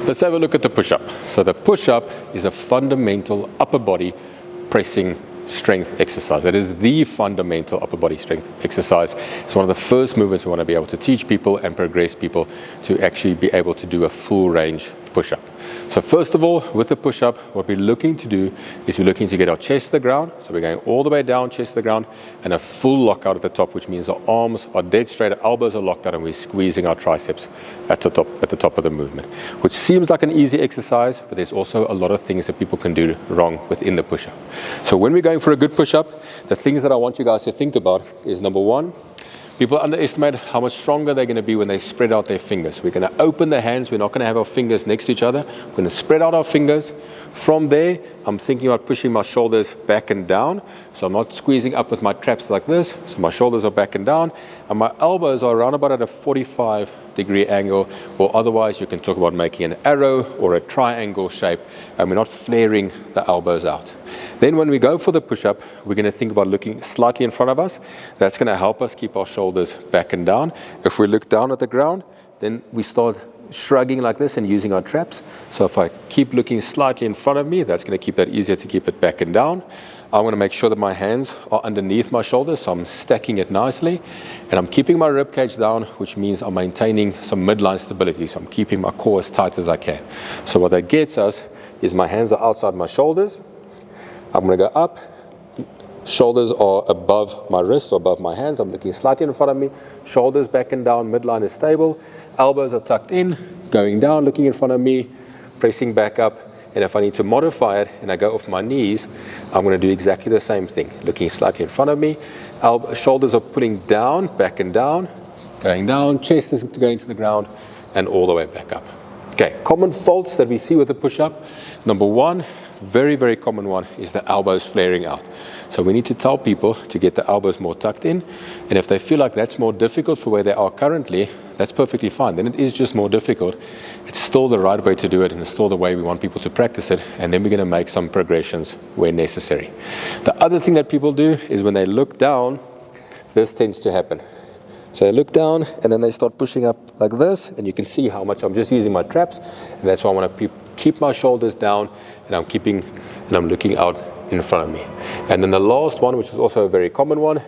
Let's have a look at the push-up. So the push-up is a fundamental upper body pressing strength exercise. It is the fundamental upper body strength exercise. It's one of the first movements we want to be able to teach people and progress people to actually be able to do a full range push-up. So first of all, with the push-up, what we're looking to do is we're looking to get our chest to the ground. So we're going all the way down, chest to the ground, and a full lockout at the top, which means our arms are dead straight, our elbows are locked out, and we're squeezing our triceps at the top of the movement, which seems like an easy exercise, but there's also a lot of things that people can do wrong within the push-up. So when we're going for a good push-up, the things that I want you guys to think about is, number one, people underestimate how much stronger they're going to be when they spread out their fingers. We're going to open the hands. We're not going to have our fingers next to each other. We're going to spread out our fingers. From there, I'm thinking about pushing my shoulders back and down. So I'm not squeezing up with my traps like this. So my shoulders are back and down. And my elbows are around about at a 45-degree angle. Or otherwise, you can talk about making an arrow or a triangle shape. And we're not flaring the elbows out. Then when we go for the push-up, we're going to think about looking slightly in front of us. That's going to help us keep our shoulders back and down. If we look down at the ground, then we start shrugging like this and using our traps. So if I keep looking slightly in front of me, that's going to keep that easier to keep it back and down. I want to make sure that my hands are underneath my shoulders, so I'm stacking it nicely. And I'm keeping my rib cage down, which means I'm maintaining some midline stability. So I'm keeping my core as tight as I can. So what that gets us is my hands are outside my shoulders. I'm going to go up. Shoulders are above my wrists or above my hands. I'm looking slightly in front of me. Shoulders back and down. Midline is stable. Elbows are tucked in. Going down, looking in front of me. Pressing back up. And if I need to modify it and I go off my knees, I'm going to do exactly the same thing. Looking slightly in front of me. Shoulders are pulling down, back and down. Going down. Chest is going to the ground. And all the way back up. Okay, common faults that we see with the push-up. Number one, very, very common one, is the elbows flaring out. So we need to tell people to get the elbows more tucked in. And if they feel like that's more difficult for where they are currently, that's perfectly fine. Then it is just more difficult. It's still the right way to do it, and it's still the way we want people to practice it. And then we're going to make some progressions where necessary. The other thing that people do is when they look down, this tends to happen. So they look down and then they start pushing up like this, and you can see how much I'm just using my traps, and that's why I want to keep my shoulders down, and I'm looking out in front of me. And then the last one, which is also a very common one,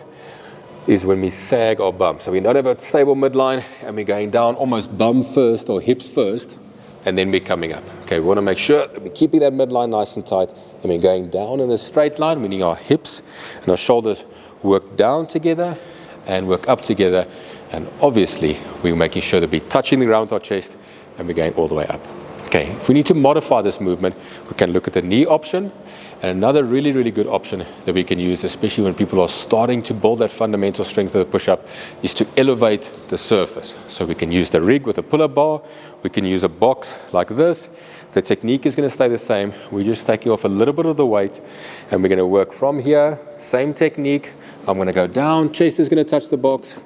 is when we sag or bump. So we don't have a stable midline, and we're going down almost bum first or hips first, and then we're coming up. Okay, we want to make sure that we're keeping that midline nice and tight, and we're going down in a straight line, meaning our hips and our shoulders work down together and work up together, and obviously we're making sure that we're touching the ground with our chest and we're going all the way up. Okay, if we need to modify this movement, we can look at the knee option. And another really, really good option that we can use, especially when people are starting to build that fundamental strength of the push-up, is to elevate the surface. So we can use the rig with a pull-up bar. We can use a box like this. The technique is going to stay the same. We're just taking off a little bit of the weight, and we're going to work from here. Same technique. I'm going to go down. Chest is going to touch the box.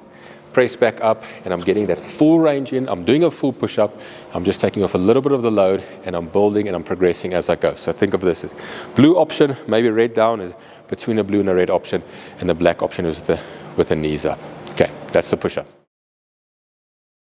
Press back up, and I'm getting that full range in. I'm doing a full push-up. I'm just taking off a little bit of the load, and I'm building and I'm progressing as I go. So think of this as blue option, maybe red down is between a blue and a red option, and the black option is with the knees up. Okay, that's the push-up.